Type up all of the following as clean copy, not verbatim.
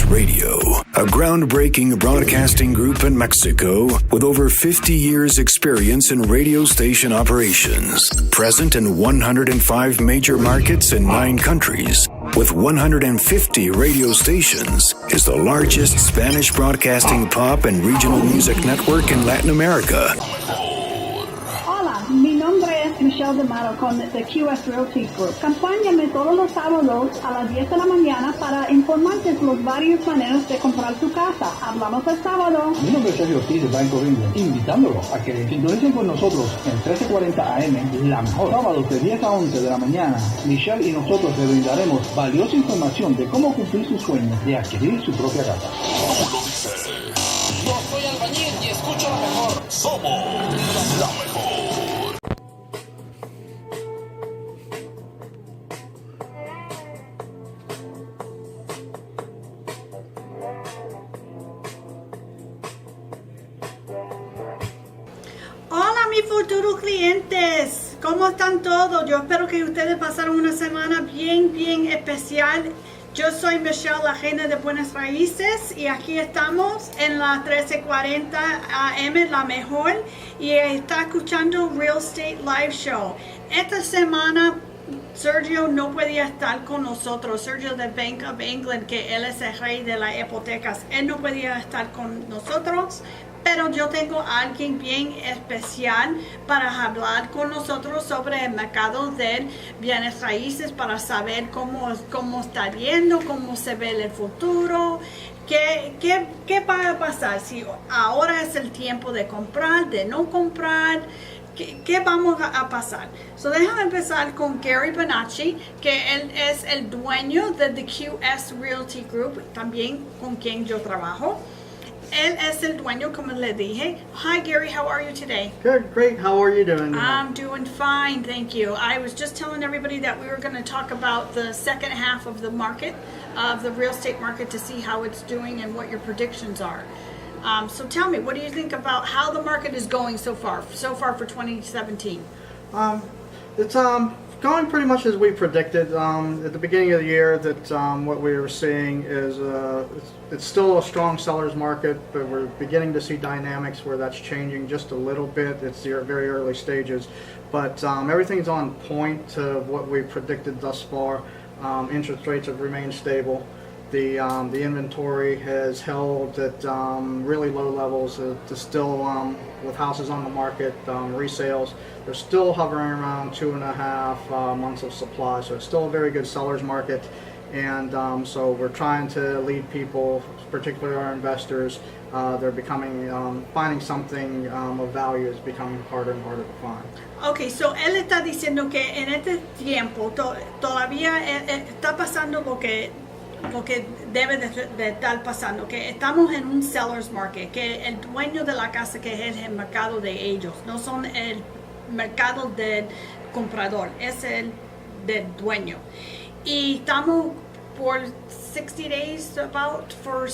WWFL Radio, a groundbreaking broadcasting group in Mexico with over 50 years' experience in radio station operations. Present in 105 major markets in 9 countries, with 150 radio stations, is the largest Spanish broadcasting pop and regional music network in Latin America. Mi nombre es Michele con the QS Realty Group. Acompáñame todos los sábados a las 10 de la mañana para informarte los varios maneras de comprar tu casa. Hablamos el sábado. Mi nombre es Sergio Ortiz de Banco Ringo, invitándolo a que sintonicen con nosotros en 1340 AM, La Mejor. Sábados de 10 a 11 de la mañana, Michelle y nosotros le brindaremos valiosa información de cómo cumplir sus sueños de adquirir su propia casa. Yo soy albañil y escucho La Mejor. Somos La Mejor. Futuros clientes, ¿cómo están todos? Yo espero que ustedes pasaron una semana bien especial. Yo soy Michele, la reina de Buenas Raíces, y aquí estamos en la 1340 AM, La Mejor, y está escuchando Real Estate Live Show. Esta semana Sergio no podía estar con nosotros. Sergio de Bank of England, que él es el rey de las hipotecas, él no podía estar con nosotros. Pero yo tengo a alguien bien especial para hablar con nosotros sobre el mercado de bienes raíces, para saber cómo está yendo, cómo se ve el futuro, qué va a pasar, si ahora es el tiempo de comprar, de no comprar. ¿Qué vamos a pasar? So, déjame empezar con Gary Bonacci, que él es el dueño de The QS Realty Group, también con quien yo trabajo. Él es el dueño, como le dije. Hi, Gary. How are you today? Good, great. How are you doing? I'm doing fine, thank you. I was just telling everybody that we were going to talk about the second half of the market, of the real estate market, to see how it's doing and what your predictions are. So tell me, what do you think about how the market is going so far for 2017? It's going pretty much as we predicted at the beginning of the year. That what we were seeing is it's still a strong seller's market, but we're beginning to see dynamics where that's changing just a little bit. It's the very early stages, but everything's on point to what we predicted thus far. Interest rates have remained stable. The inventory has held at really low levels. It's still with houses on the market, resales, they're still hovering around 2.5 months of supply. So it's still a very good seller's market. And so we're trying to lead people, particularly our investors. They're becoming, finding something of value is becoming harder and harder to find. Okay, so él está diciendo que en este tiempo todavía está pasando lo que debe de estar pasando, que estamos en un seller's market, que el dueño de la casa, que es el mercado de ellos, no son el mercado del comprador, es el del dueño. Y estamos por 60 days about for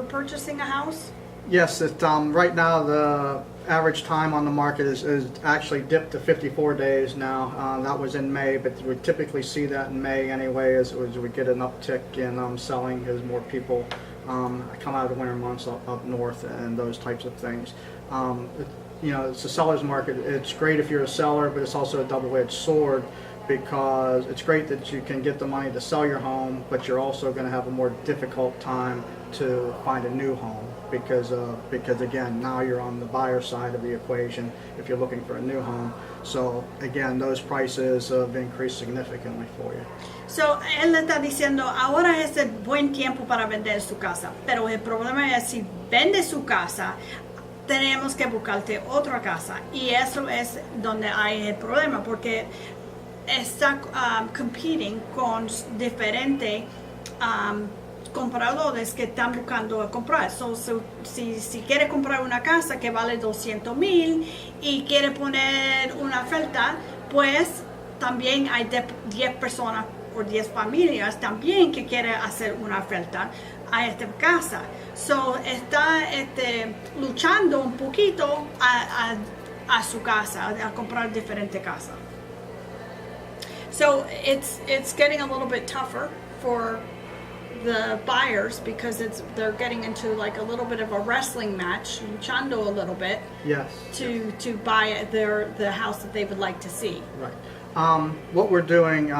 purchasing a house. Yes, right now the average time on the market is actually dipped to 54 days now. That was in May, but we typically see that in May anyway, as we get an uptick in selling as more people come out of the winter months up north and those types of things. It's a seller's market. It's great if you're a seller, but it's also a double-edged sword, because it's great that you can get the money to sell your home, but you're also going to have a more difficult time to find a new home, because again, now you're on the buyer side of the equation if you're looking for a new home. So again, those prices have increased significantly for you. So él está diciendo, ahora es el buen tiempo para vender su casa, pero el problema es, si vende su casa, tenemos que buscarte otra casa, y eso es donde hay el problema, porque está competing con diferentes compradores que están buscando comprar. Si quiere comprar una casa que vale 200,000 y quiere poner una oferta, pues también hay 10 personas o 10 familias también que quieren hacer una oferta a esta casa. Está luchando un poquito a su casa, a comprar diferentes casas. So it's getting a little bit tougher for the buyers, because they're getting into like a little bit of a wrestling match, luchando a little bit, Yes. to buy the house that they would like to see. Right. What we're doing,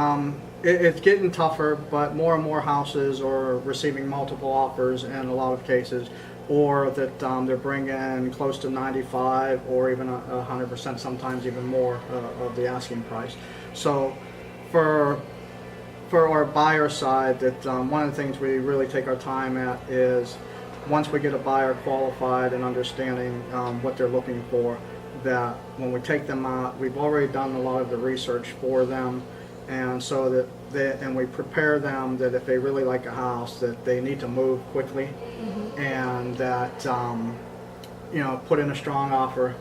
it's getting tougher, but more and more houses are receiving multiple offers in a lot of cases, or that they're bringing close to 95 or even 100%, sometimes even more of the asking price. So for our buyer side, that one of the things we really take our time at is once we get a buyer qualified and understanding what they're looking for, that when we take them out, we've already done a lot of the research for them, and so that we prepare them that if they really like a house, that they need to move quickly, and that put in a strong offer.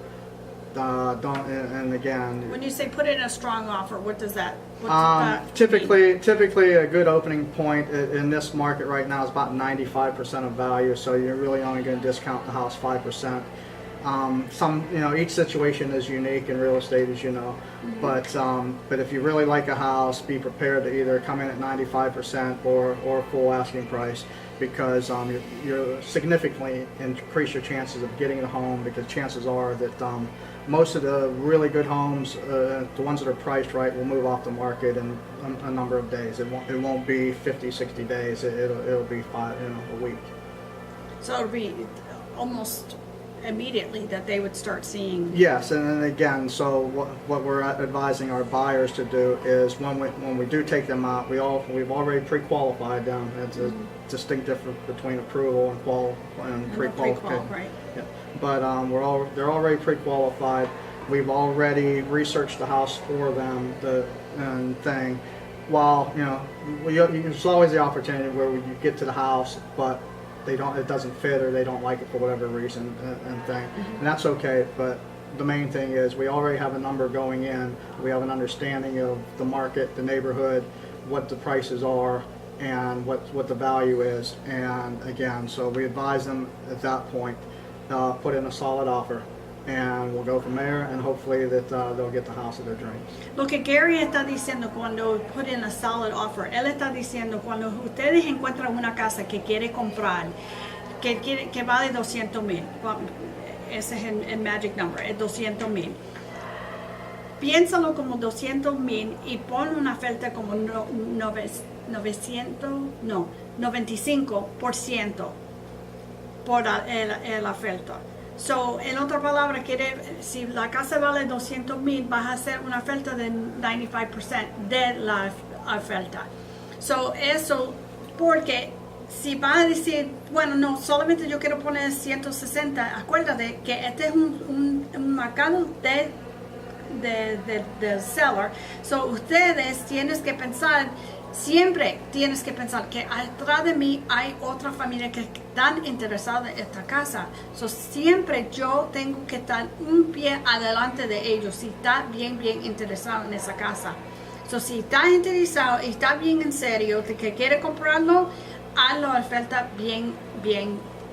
And again, When you say put in a strong offer, what does that mean? typically a good opening point in this market right now is about 95% of value, so you're really only going to discount the house 5%. Each situation is unique in real estate, as you know, but if you really like a house, be prepared to either come in at 95% or full asking price, because you significantly increase your chances of getting the home, because chances are that most of the really good homes, the ones that are priced right, will move off the market in a number of days. It won't be 50, 60 days. It'll be a week. So it'll be almost immediately that they would start seeing. Yes, and then again, so what we're advising our buyers to do is when we do take them out, we've already pre-qualified them. It's a distinct difference between approval and pre-qualification. Right. Yeah. But they're already pre-qualified. We've already researched the house for them. While there's always the opportunity where you get to the house, but it doesn't fit, or they don't like it for whatever reason, and that's okay. But the main thing is we already have a number going in. We have an understanding of the market, the neighborhood, what the prices are, and what the value is. And again, so we advise them at that point, put in a solid offer, and we'll go from there, and hopefully that they'll get the house of their dreams. Lo que Gary está diciendo cuando put in a solid offer, él está diciendo cuando ustedes encuentran una casa que quiere comprar, que vale 200,000, ese es el magic number, es 200,000. Piénsalo como 200,000 y pon una oferta como 95% por la oferta. So, en otras palabras, si la casa vale 200,000, vas a hacer una oferta de 95% de la oferta. So, eso, porque si vas a decir, bueno, no, solamente yo quiero poner 160, acuérdate que este es un mercado del seller. So, ustedes tienen que pensar, siempre tienes que pensar que atrás de mí hay otra familia que están interesada en esta casa. So, siempre yo tengo que estar un pie adelante de ellos si está bien interesado en esa casa. So, si estás interesado y está bien en serio de que quiere comprarlo, haz la oferta bien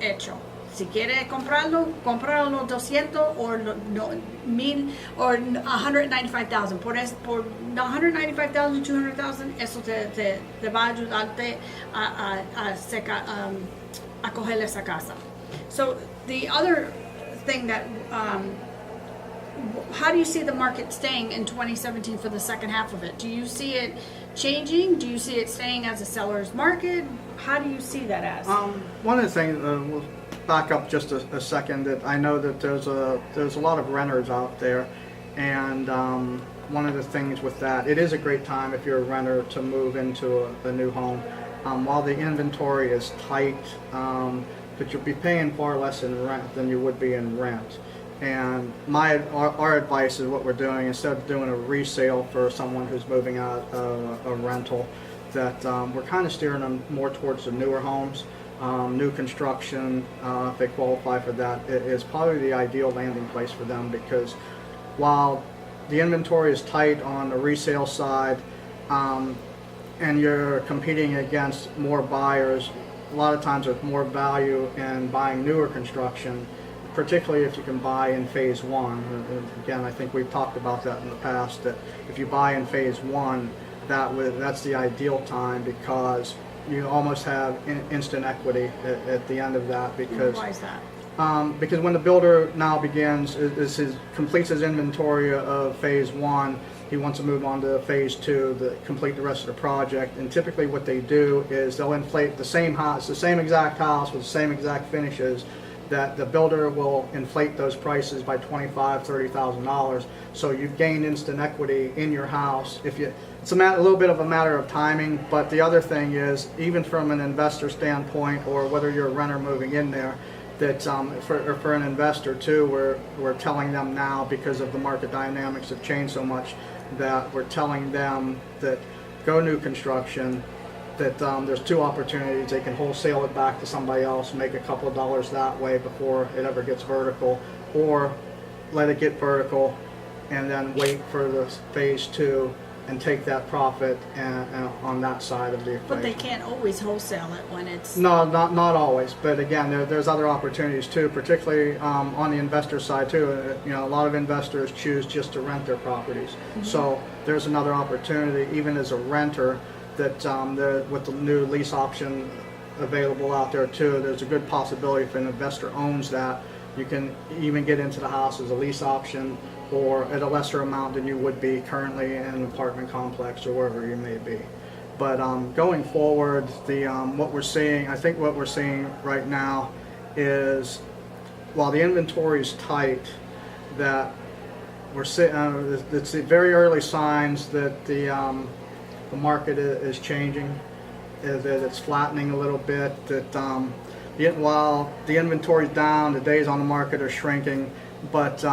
hecho. Si quiere comprarlo, cómpralo 200 o 1,000 o 195,000. Por 195,000, 200,000, eso te va a ayudarte a coger esa casa. So the other thing that, how do you see the market staying in 2017 for the second half of it? Do you see it changing? Do you see it staying as a seller's market? How do you see that as? One of the things, we'll back up just a second, that I know that there's a lot of renters out there, and one of the things with that, it is a great time if you're a renter to move into a new home. While the inventory is tight, but you'll be paying far less in rent than you would be in rent. And our advice is what we're doing, instead of doing a resale for someone who's moving out a rental, that we're kind of steering them more towards the newer homes. New construction, if they qualify for that, it is probably the ideal landing place for them, because while the inventory is tight on the resale side, and you're competing against more buyers, a lot of times there's more value in buying newer construction, particularly if you can buy in phase one. Again, I think we've talked about that in the past, that if you buy in phase one, that's the ideal time, because you almost have instant equity at the end of that because. Why is that? Because when the builder now completes his inventory of phase 1, he wants to move on to phase 2 to complete the rest of the project. And typically what they do is they'll inflate the same house, the same exact house with the same exact finishes, that the builder will inflate those prices by $25,000, $30,000. So you've gained instant equity in your house. It's a little bit of a matter of timing, but the other thing is, even from an investor standpoint, or whether you're a renter moving in there, that for an investor too, we're telling them now, because of the market dynamics have changed so much, that we're telling them that go new construction, that there's 2 opportunities. They can wholesale it back to somebody else, make a couple of dollars that way before it ever gets vertical, or let it get vertical and then wait for the phase 2 and take that profit on that side of the equation. But they can't always wholesale it when it's... No, not always. But again, there's other opportunities too, particularly on the investor side too. A lot of investors choose just to rent their properties. Mm-hmm. So there's another opportunity, even as a renter, that with the new lease option available out there too, there's a good possibility if an investor owns that, you can even get into the house as a lease option, or at a lesser amount than you would be currently in an apartment complex or wherever you may be. But going forward, what we're seeing right now is, while the inventory is tight, that it's the very early signs that the market is changing, that it's flattening a little bit, that while the inventory is down, the days on the market are shrinking. But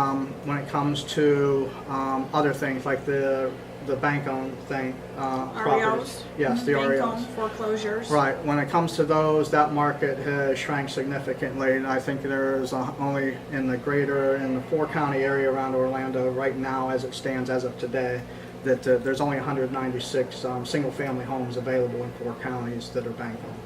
when it comes to other things like the bank-owned properties, yes, the REOs, bank-owned foreclosures, right. When it comes to those, that market has shrank significantly, and I think there's only in the 4-county area around Orlando right now, as it stands as of today, that there's only 196 single-family homes available in 4 counties that are bank-owned.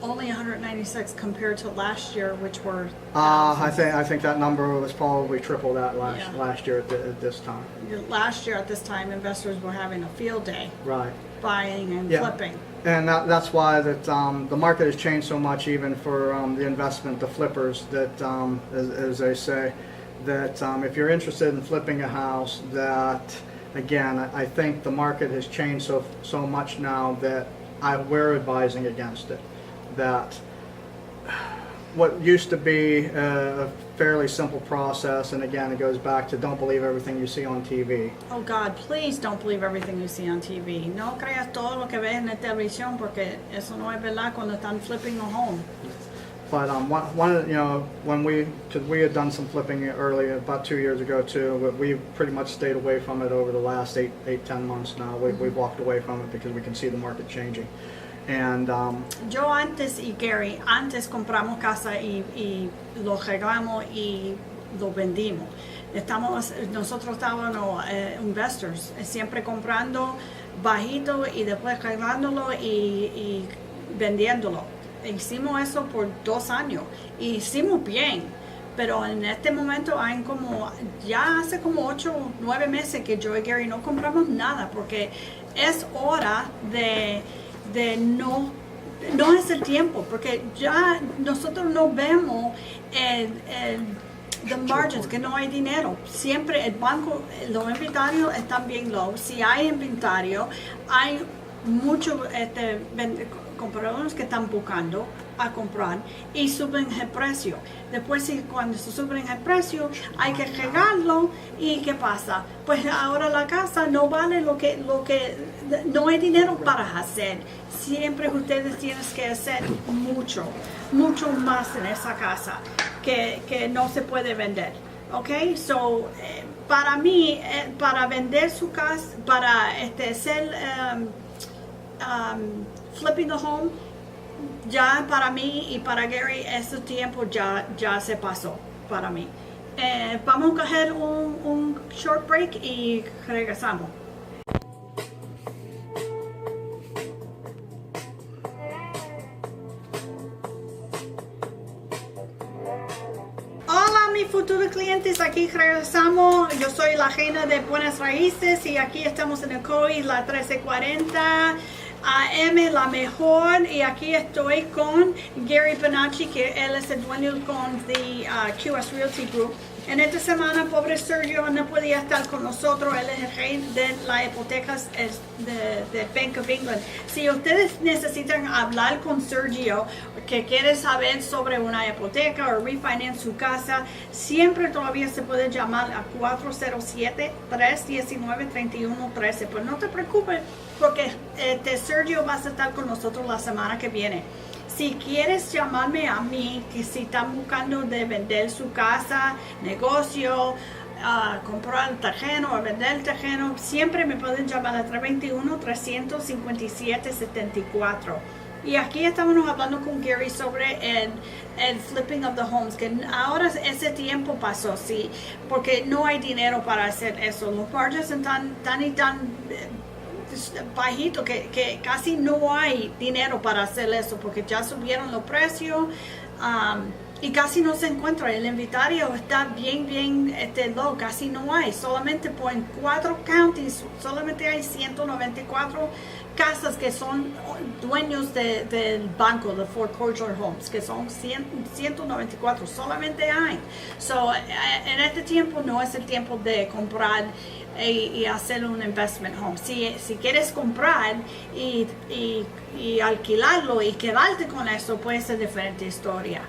Only 196 compared to last year, which were I think that number was probably triple that last year at this time. Last year at this time, investors were having a field day, right, buying and flipping. And that's why that the market has changed so much, even for the investment, the flippers. That as they say, that if you're interested in flipping a house, that again, I think the market has changed so much now that we're advising against it. That what used to be a fairly simple process, and again, it goes back to don't believe everything you see on TV. Oh God, please don't believe everything you see on TV. No creas todo lo que ves en la televisión, porque eso no es verdad cuando están flipping a home. But because we had done some flipping earlier, about 2 years ago too, but we pretty much stayed away from it over the last 8-10 months now. We've walked away from it because we can see the market changing. And yo antes compramos casa y lo regalamos y lo vendimos. Nosotros estábamos investors, siempre comprando bajito y después regalándolo y vendiéndolo. Hicimos eso por 2 años y hicimos bien, pero en este momento ya hace como 8 o 9 meses que yo y Gary no compramos nada, porque es hora de no es el tiempo, porque ya nosotros no vemos the margins, que no hay dinero. Siempre el banco, los inventarios están bien low. Si hay inventario, hay muchos compradores que están buscando a comprar y suben el precio. Después, cuando se suben el precio, hay que regarlo. ¿Y qué pasa? Pues ahora la casa no vale lo que no hay dinero para hacer. Siempre ustedes tienen que hacer mucho más en esa casa que no se puede vender. Okay, so para mí, para vender su casa, para hacer flipping the home, ya para mí y para Gary ese tiempo ya se pasó para mí. Vamos a coger un short break y regresamos. Hola mis futuros clientes, aquí regresamos. Yo soy la reina de Buenas Raíces y aquí estamos en el COI, la 1340. AM LaMejor, y aquí estoy con Gary Bonacci, que él es el dueño con the QS Realty Group. En esta semana, pobre Sergio no podía estar con nosotros. Él es el rey de las hipotecas de Bank of England. Si ustedes necesitan hablar con Sergio, que quiere saber sobre una hipoteca o refinance su casa, siempre todavía se puede llamar a 407-319-3113. Pues no te preocupes, porque Sergio va a estar con nosotros la semana que viene. Si quieres llamarme a mí, que si están buscando de vender su casa, negocio, comprar el terreno o vender el terreno, siempre me pueden llamar a 321-357-74. Y aquí estábamos hablando con Gary sobre el flipping of the homes, que ahora ese tiempo pasó, sí, porque no hay dinero para hacer eso. Los margins están tan bajito que casi no hay dinero para hacer eso, porque ya subieron los precios y casi no se encuentra. El inventario está bien low, casi no hay. Solamente en 4 counties solamente hay 194 casas que son dueños del banco de foreclosure homes, que son 194, solamente hay. So, en este tiempo no es el tiempo de comprar y hacer un investment home. Si quieres comprar y alquilarlo y quedarte con eso, puede ser diferente historia.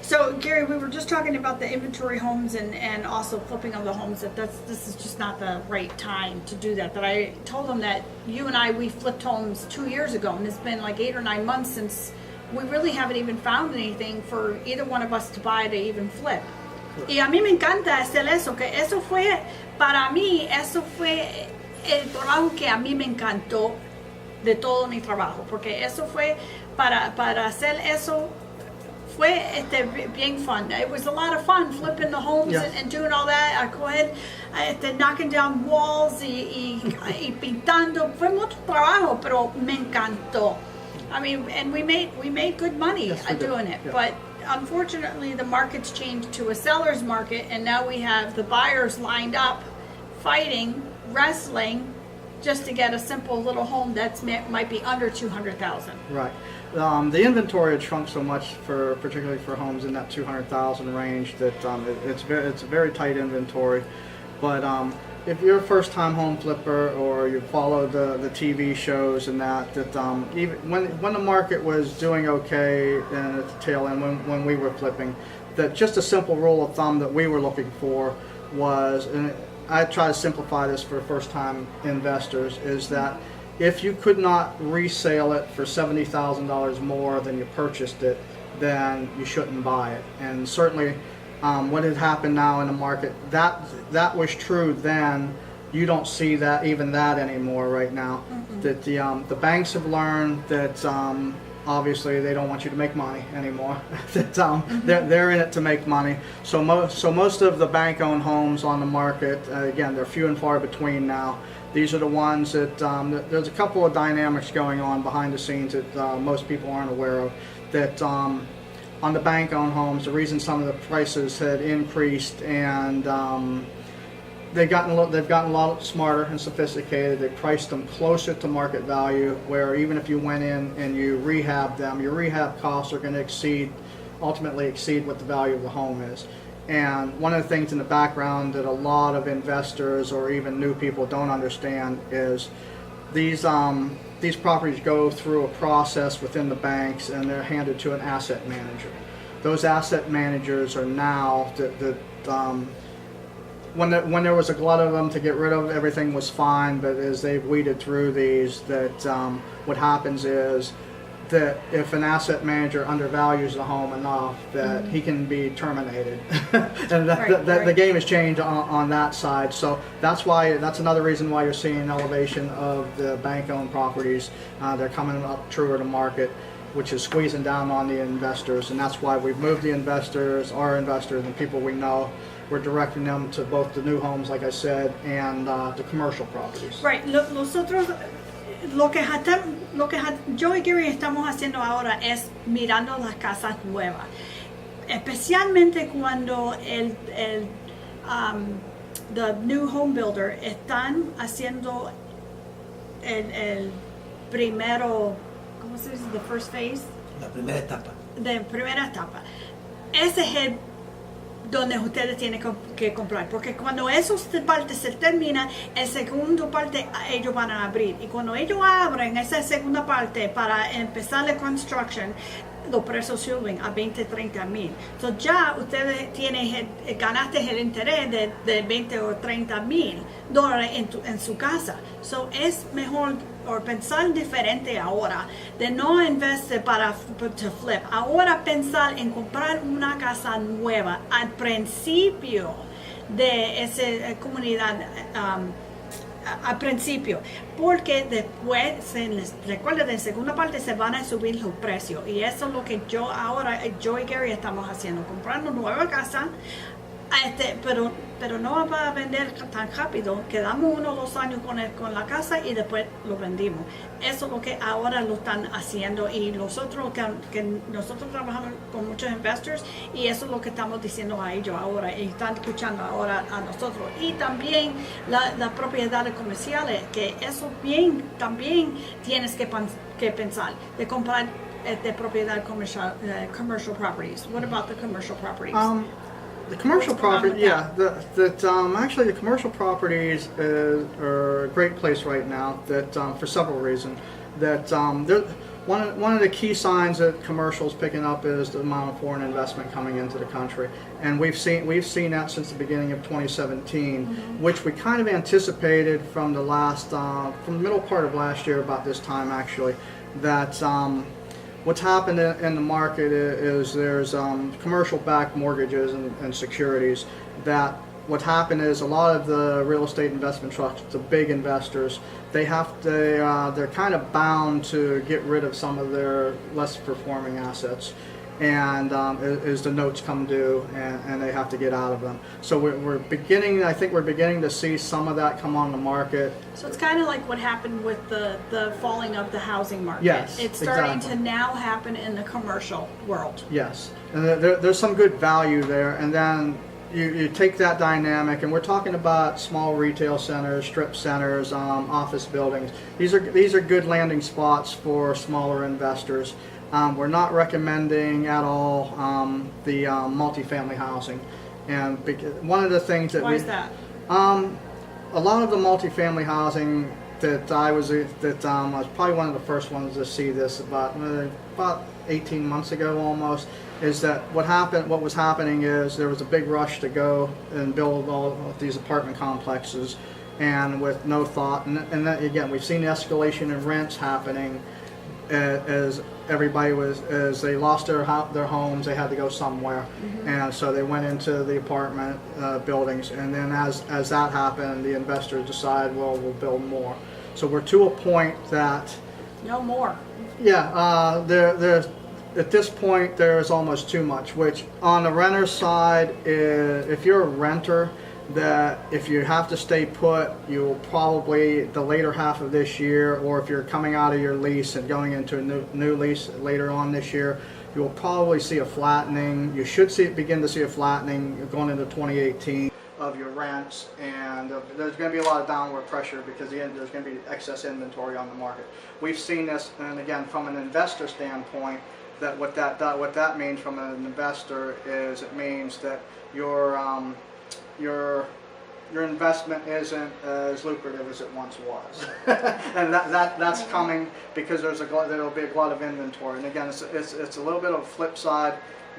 So, Gary, we were just talking about the inventory homes and also flipping of the homes, this is just not the right time to do that. But I told them that you and we flipped homes 2 years ago, and it's been like 8 or 9 months since we really haven't even found anything for either one of us to buy to even flip. Y a mí me encanta hacer eso, que eso fue, para mí, eso fue el trabajo que a mí me encantó de todo mi trabajo, porque eso fue, para hacer eso, fue bien fun. It was a lot of fun flipping the homes and doing all that. I go ahead, knocking down walls y pintando. Fue mucho trabajo, pero me encantó. I mean, and we made good money doing it, but unfortunately the market's changed to a seller's market, and now we have the buyers lined up, fighting, wrestling, just to get a simple little home that might be under $200,000. Right. The inventory had shrunk so much, particularly for homes in that $200,000 range, that it's a very tight inventory. But if you're a first-time home flipper, or you follow the TV shows and that even when the market was doing okay and at the tail end when we were flipping, that just a simple rule of thumb that we were looking for was, and I try to simplify this for first-time investors, is that if you could not resale it for $70,000 more than you purchased it, then you shouldn't buy it. And certainly what had happened now in the market, that was true then. You don't see that anymore right now. Mm-hmm. That the banks have learned that obviously they don't want you to make money anymore. That they're in it to make money. So most of the bank-owned homes on the market, again, they're few and far between now. These are the ones that there's a couple of dynamics going on behind the scenes that most people aren't aware of. That on the bank-owned homes, the reason some of the prices had increased, and they've gotten a lot smarter and sophisticated. They priced them closer to market value, where even if you went in and you rehab them, your rehab costs are going to ultimately exceed what the value of the home is. And one of the things in the background that a lot of investors or even new people don't understand is these properties go through a process within the banks, and they're handed to an asset manager. Those asset managers are now when there was a glut of them to get rid of, everything was fine. But as they've weeded through these, what happens is that if an asset manager undervalues the home enough, that he can be terminated. And the game has changed on that side. So that's another reason why you're seeing an elevation of the bank-owned properties. They're coming up truer to market, which is squeezing down on the investors. And that's why we've moved our investors and people we know, we're directing them to both the new homes, like I said, and the commercial properties. Right. Nosotros, lo que yo y Gary estamos haciendo ahora es mirando las casas nuevas, especialmente cuando the new home builder están haciendo primero, ¿cómo se dice? The first phase. La primera etapa. De primera etapa. Ese es el donde ustedes tienen que comprar, porque cuando esa parte se termina, el segundo parte ellos van a abrir, y cuando ellos abren esa segunda parte para empezar la construction, los precios suben a 20, 30 mil. Entonces ya ustedes ganaste el interés de 20 o 30 mil dólares en su casa. So es mejor o pensar diferente ahora, de no investir para flip. Ahora pensar en comprar una casa nueva al principio de esa comunidad. Al principio, porque después, recuerden, en segunda parte se van a subir los precios, y eso es lo que yo y Gary estamos haciendo, comprando nueva casa, pero no va a vender tan rápido. Quedamos 1 o 2 años con la casa y después lo vendimos. Eso es lo que ahora lo están haciendo, y nosotros trabajamos con muchos investors, y eso es lo que estamos diciendo a ellos ahora, y están escuchando ahora a nosotros. Y también las propiedades comerciales, que eso también tienes que pensar de comprar de propiedad comercial, commercial properties. What about the commercial properties? The commercial property, yeah, actually the commercial properties are a great place right now. That for several reasons. That one of the key signs that commercial is picking up is the amount of foreign investment coming into the country, and we've seen that since the beginning of 2017, which we kind of anticipated from the middle part of last year, about this time actually. That what's happened in the market is there's commercial-backed mortgages and securities. That what happened is a lot of the real estate investment trusts, the big investors, they're kind of bound to get rid of some of their less performing assets, and as the notes come due, and they have to get out of them. So I think we're beginning to see some of that come on the market. So it's kind of like what happened with the falling of the housing market. Yes, it's starting exactly. to now happen in the commercial world. Yes, and there's some good value there, and then you take that dynamic, and we're talking about small retail centers, strip centers, office buildings. These are good landing spots for smaller investors. We're not recommending at all the multifamily housing, and one of the things that Why is that? A lot of the multifamily housing that I was probably one of the first ones to see this about 18 months ago almost, is that what was happening is there was a big rush to go and build all of these apartment complexes, and with no thought, and then again we've seen the escalation in rents happening as they lost their homes, they had to go somewhere, and so they went into the apartment buildings, and then as that happened, the investors decided, well, we'll build more. So we're to a point that No more. yeah, there's at this point there is almost too much, which on the renter side, if you're a renter, that if you have to stay put, you'll probably, the later half of this year, or if you're coming out of your lease and going into a new lease later on this year, you'll probably see a flattening. You should begin to see a flattening going into 2018 of your rents, and there's going to be a lot of downward pressure because there's going to be excess inventory on the market. We've seen this, and again, from an investor standpoint, that what that means from an investor is it means that your investment isn't as lucrative as it once was, and that's coming because there'll be a lot of inventory. And again, it's a little bit of a flip side,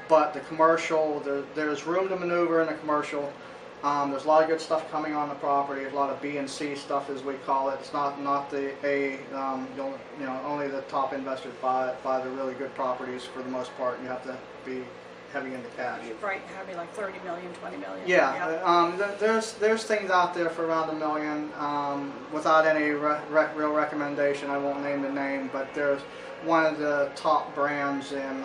but the commercial, there's room to maneuver in the commercial. There's a lot of good stuff coming on the property, a lot of B and C stuff as we call it. It's not the A, only the top investors buy the really good properties for the most part. You have to be heavy into cash. Right, having like 30 million, 20 million. Yeah, there's things out there for around $1 million without any real recommendation. I won't name the name, but there's one of the top brands in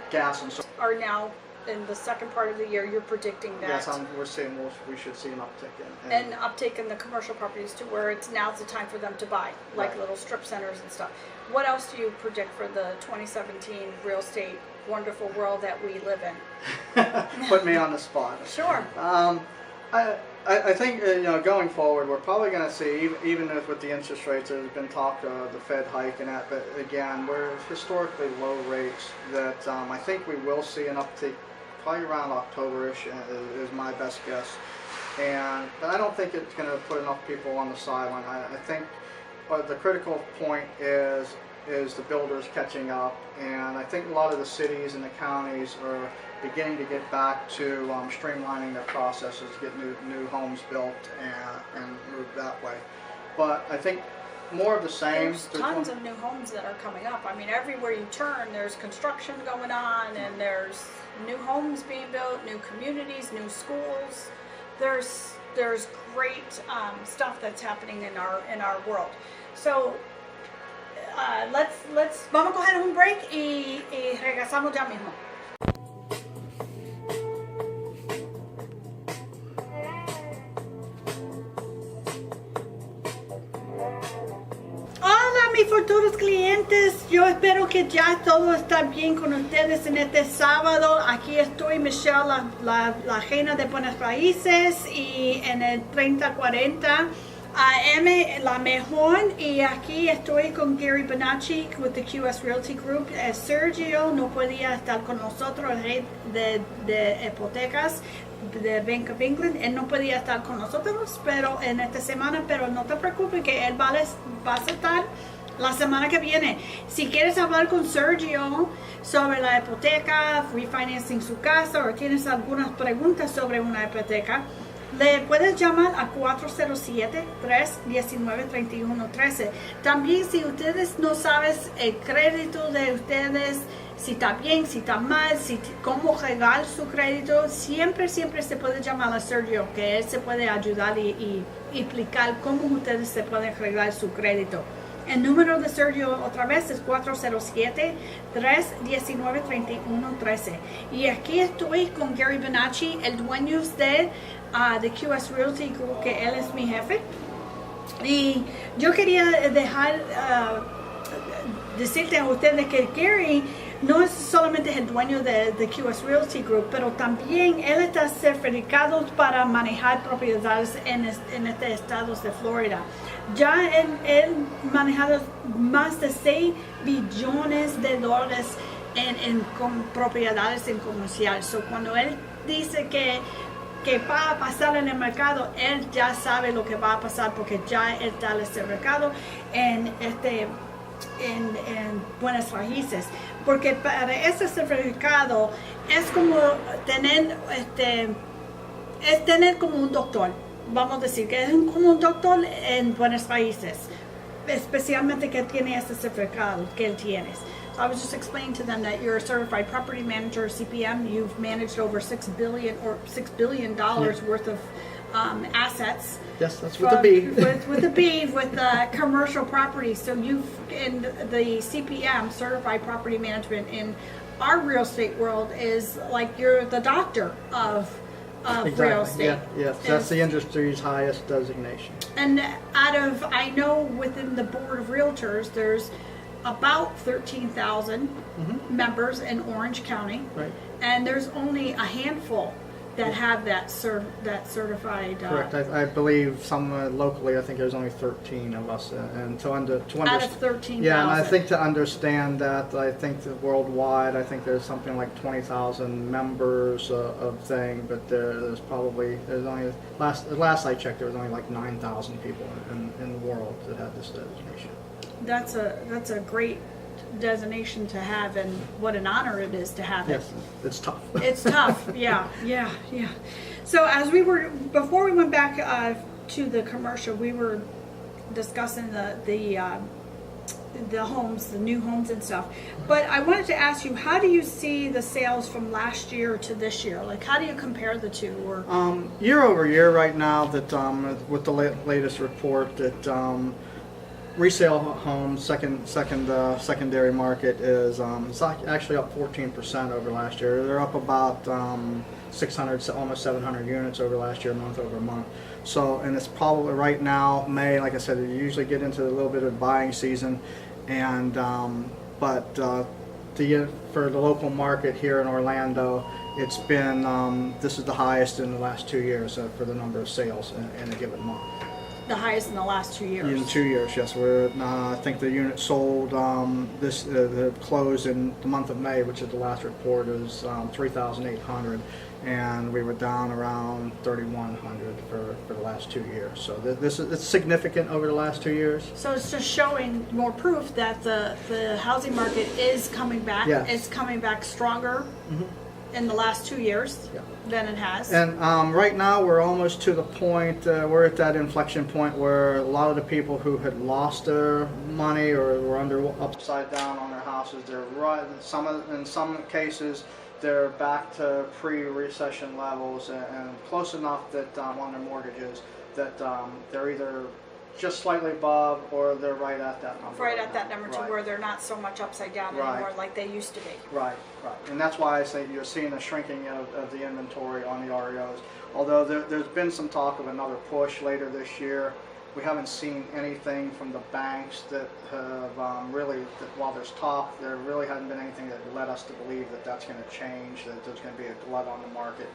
gas and solar. Are now in the second part of the year, you're predicting that. Yes, we should see an uptick in. And uptick in the commercial properties to where now's the time for them to buy, like Right. little strip centers and stuff. What else do you predict for the 2017 real estate wonderful world that we live in? Put me on the spot. Sure. I think going forward, we're probably going to see, even with the interest rates, there's been talk of the Fed hike and that, but again, we're at historically low rates that I think we will see an uptick probably around October-ish is my best guess. But I don't think it's going to put enough people on the sideline. I think the critical point is the builders catching up, and I think a lot of the cities and the counties are beginning to get back to streamlining their processes, get new homes built and move that way. But I think more of the same. There's tons of new homes that are coming up. I mean, everywhere you turn, there's construction going on, and there's new homes being built, new communities, new schools. There's great stuff that's happening in our world. So vamos a coger un break y regresamos ya mismo. Hola mis futuros clientes, yo espero que ya todo está bien con ustedes en este sábado. Aquí estoy, Michele, la reina de buenas raíces, y en el 3040 AM LaMejor, y aquí estoy con Gary Bonacci with the QS Realty Group. Sergio no podía estar con nosotros, el rey de hipotecas de Bank of England. Él no podía estar con nosotros pero en esta semana, pero no te preocupes que él va a estar la semana que viene. Si quieres hablar con Sergio sobre la hipoteca, refinancing su casa, o tienes algunas preguntas sobre una hipoteca, le puedes llamar a 407-319-3113. También, si ustedes no saben el crédito de ustedes, si está bien, si está mal, cómo regar su crédito, siempre se puede llamar a Sergio, que él se puede ayudar y explicar cómo ustedes se pueden regar su crédito. El número de Sergio otra vez es 407-319-3113. Y aquí estoy con Gary Bonacci, el dueño de QS Realty Group, que él es mi jefe. Y yo quería decirte a ustedes que Gary no es solamente el dueño de QS Realty Group, pero también él está certificado para manejar propiedades en este estado de Florida. Ya él manejado más de $6 billones con propiedades en comercial. So, cuando él dice que va a pasar en el mercado, él ya sabe lo que va a pasar, porque ya está certificado en buenas raíces. Porque para ese certificado es como tener como un doctor. Vamos a decir que es como un doctor en buenas raíces, especialmente que tiene ese certificado que él tiene. So I was just explaining to them that you're a certified property manager, CPM. You've managed over $6 billion worth of assets. Yes, that's with a B. with a B, with commercial property. So you've, in the CPM, certified property management, in our real estate world is like you're the doctor of real estate. Yeah, yes, that's the industry's highest designation. And I know within the board of realtors, there's about 13,000 members in Orange County. Right. And there's only a handful that have that certified. Correct. I believe somewhere locally, I think there's only 13 of us, and to understand. Out of 13,000. Yeah, and I think to understand that, I think that worldwide, I think there's something like 20,000 members of thing, but there's only last I checked, there was only like 9,000 people in the world that had this designation. That's a great designation to have, and what an honor it is to have it. Yes, it's tough. It's tough. Yeah. So before we went back to the commercial, we were discussing the homes, the new homes and stuff. But I wanted to ask you, how do you see the sales from last year to this year? Like, how do you compare the two? Or year over year, right now, that with the latest report, that resale homes, secondary market is it's actually up 14% over last year. They're up about 600, almost 700 units over last year, month over month. So, and it's probably right now, May, like I said, you usually get into a little bit of buying season, and but for the local market here in Orlando, it's been this is the highest in the last 2 years for the number of sales in a given month. The highest in the last 2 years. In 2 years, yes. We're I think the unit sold the close in the month of May, which is the last report, is 3,800, and we were down around 3,100 for the last 2 years. So it's significant over the last 2 years. So it's just showing more proof that the housing market is coming back. Yes. It's coming back stronger in the last 2 years than it has. And right now we're almost to the point, we're at that inflection point where a lot of the people who had lost their money or were upside down on their houses, in some cases they're back to pre-recession levels and close enough that on their mortgages that they're either just slightly above or they're right at that number. Right at that number, right. To where they're not so much upside down Right. anymore like they used to be. Right. And that's why I say you're seeing a shrinking of the inventory on the REOs. Although there's been some talk of another push later this year, we haven't seen anything from the banks that have really, while there's talk, there really hasn't been anything that led us to believe that that's going to change, that there's going to be a glut on the market.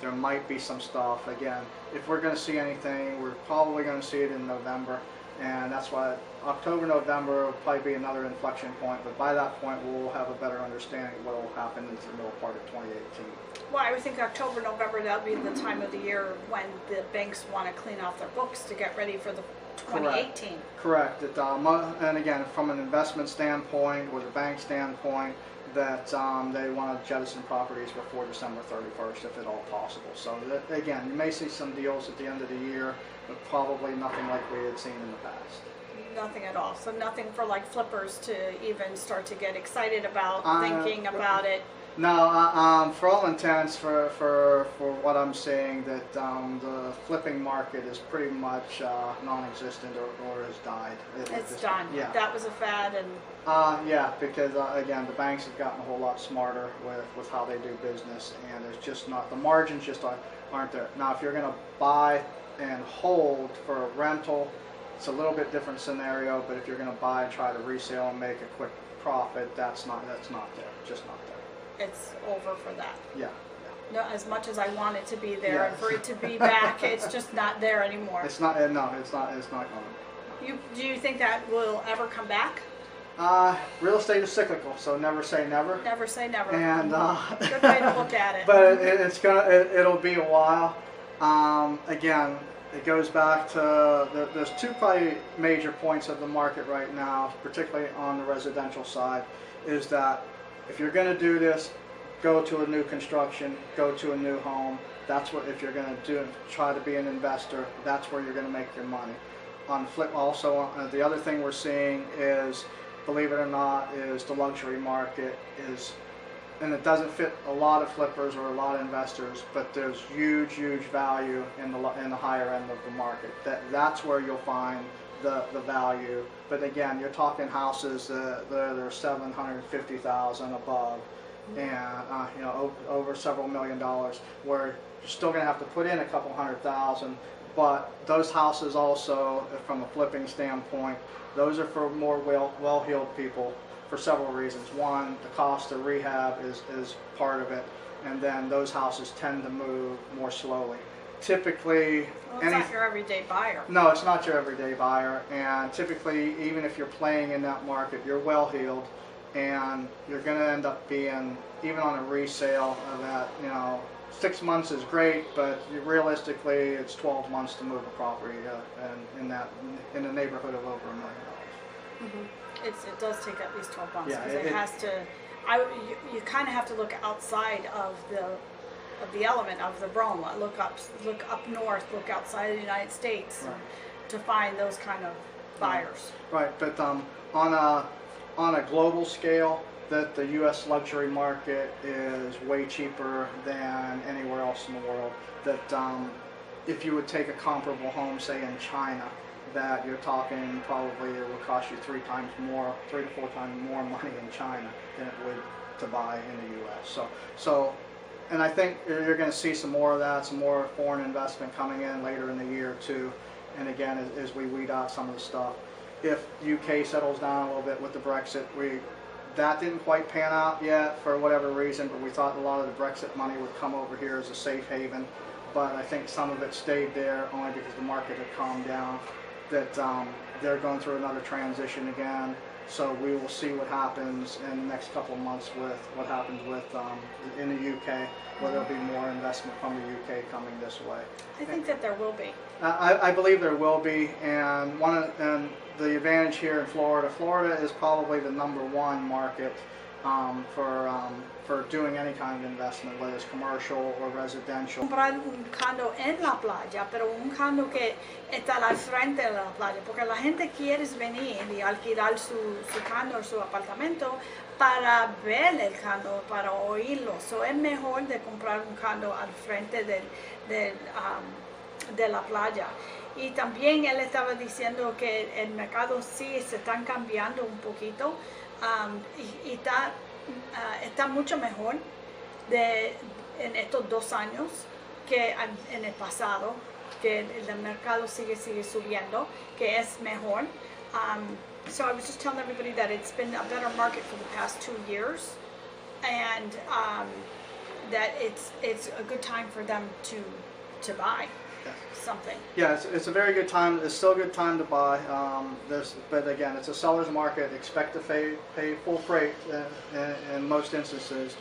There might be some stuff. Again, if we're going to see anything, we're probably going to see it in November, and that's why October, November will probably be another inflection point, but by that point we'll have a better understanding of what will happen into the middle part of 2018. Well, I would think October, November, that'll be the time of the year when the banks want to clean off their books to get ready for the 2018. Correct. And again, from an investment standpoint or the bank standpoint, that they want to jettison properties before December 31st, if at all possible. So that, again, you may see some deals at the end of the year, but probably nothing like we had seen in the past. Nothing at all. So nothing for like flippers to even start to get excited about, thinking about it. No, for all intents, for what I'm seeing, that the flipping market is pretty much non-existent or has died. It's done. Yeah. That was a fad, and yeah, because again, the banks have gotten a whole lot smarter with how they do business, and it's just not, the margins just aren't there. Now, if you're going to buy and hold for a rental, it's a little bit different scenario. But if you're going to buy and try to resale and make a quick profit, that's not there. Just not there. it's over for that. Yeah. No, as much as I want it to be there, Yeah. and for it to be back, it's just not there anymore. It's not. No, it's not going. Do you think that will ever come back? Real estate is cyclical, so never say never. Never say never. And good way to look at it. But it'll be a while. Again, it goes back to there's two probably major points of the market right now, particularly on the residential side, is that if you're going to do this, go to a new construction, go to a new home. That's what, if you're going to do, try to be an investor, that's where you're going to make your money. On flip, also, the other thing we're seeing is, believe it or not, is the luxury market is, and it doesn't fit a lot of flippers or a lot of investors, but there's huge value in the higher end of the market. That's where you'll find the value. But again, you're talking houses that are $750,000 above, and over several $1 million, where you're still going to have to put in a couple $100,000. But those houses also, from a flipping standpoint, those are for more well-heeled people for several reasons. One, the cost of rehab is part of it, and then those houses tend to move more slowly. Typically, well, it's not your everyday buyer. No, it's not your everyday buyer, and typically, even if you're playing in that market, you're well-heeled, and you're going to end up being, even on a resale, that 6 months is great, but realistically, it's 12 months to move a property, and in the neighborhood of over $1 million. Mm-hmm. It does take at least 12 months, because Yeah, it has to. You kind of have to look outside of the element of the realm. Look up north. Look outside of the United States, Right. to find those kind of buyers. Right, but on a global scale, that the U.S. luxury market is way cheaper than anywhere else in the world. That if you would take a comparable home, say in China, that you're talking probably it would cost you 3 to 4 times more money in China than it would to buy in the U.S. So, and I think you're going to see some more of that, some more foreign investment coming in later in the year too. And again, as we weed out some of the stuff, if UK settles down a little bit with the Brexit, That didn't quite pan out yet for whatever reason, but we thought a lot of the Brexit money would come over here as a safe haven. But I think some of it stayed there only because the market had calmed down, that they're going through another transition again. So we will see what happens in the next couple of months with what happens with in the UK, whether there'll be more investment from the UK coming this way. I think that there will be. I believe there will be, and the advantage here in Florida. Florida is probably the #1 market for doing any kind of investment, whether it's commercial or residential. Comprar un condo en la playa, pero un condo que está al frente de la playa, porque la gente quiere venir y alquilar su condo o su apartamento para ver el condo, para oírlo. So es mejor de comprar un condo al frente de la playa. Y también él estaba diciendo que el mercado sí se están cambiando un poquito y está mucho mejor en estos 2 años que en el pasado, que el mercado sigue subiendo, que es mejor. So I was just telling everybody that it's been a better market for the past 2 years, and that it's a good time for them to buy something. Yeah, it's a very good time. It's still a good time to buy. But again, it's a seller's market. Expect to pay full freight in most instances.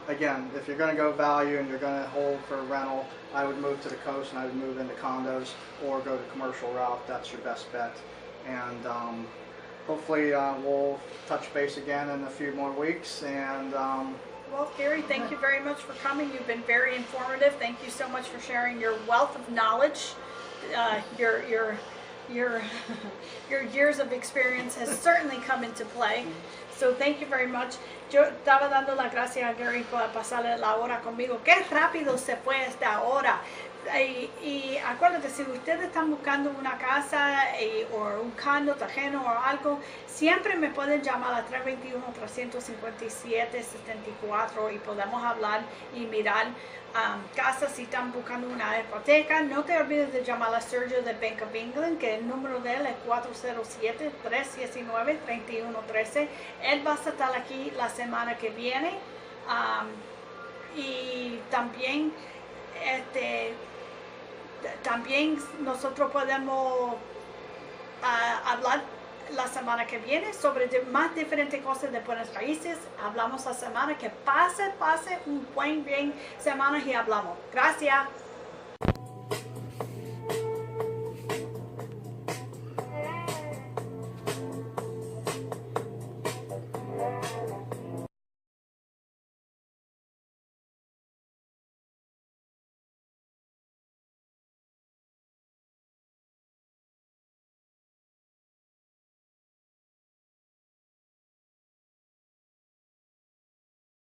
Again, if you're going to go value and you're going to hold for rental, I would move to the coast and I would move into condos or go the commercial route. That's your best bet. And hopefully we'll touch base again in a few more weeks. And well, Gary, thank you very much for coming. You've been very informative. Thank you so much for sharing your wealth of knowledge. Your years of experience has certainly come into play. So thank you very much. Yo estaba dando las gracias a Gary por pasarle la hora conmigo. Qué rápido se fue esta hora. Y acuérdate, si ustedes están buscando una casa o un condo, terreno o algo, siempre me pueden llamar a 321-357-74 y podemos hablar y mirar casas si están buscando una hipoteca. No te olvides de llamar a Sergio del Bank of England, que el número de él es 407-319-3113. Él va a estar aquí la semana que viene. Y también nosotros podemos hablar la semana que viene sobre más diferentes cosas de buenas raíces. Hablamos la semana que pase un buen semana y hablamos. Gracias.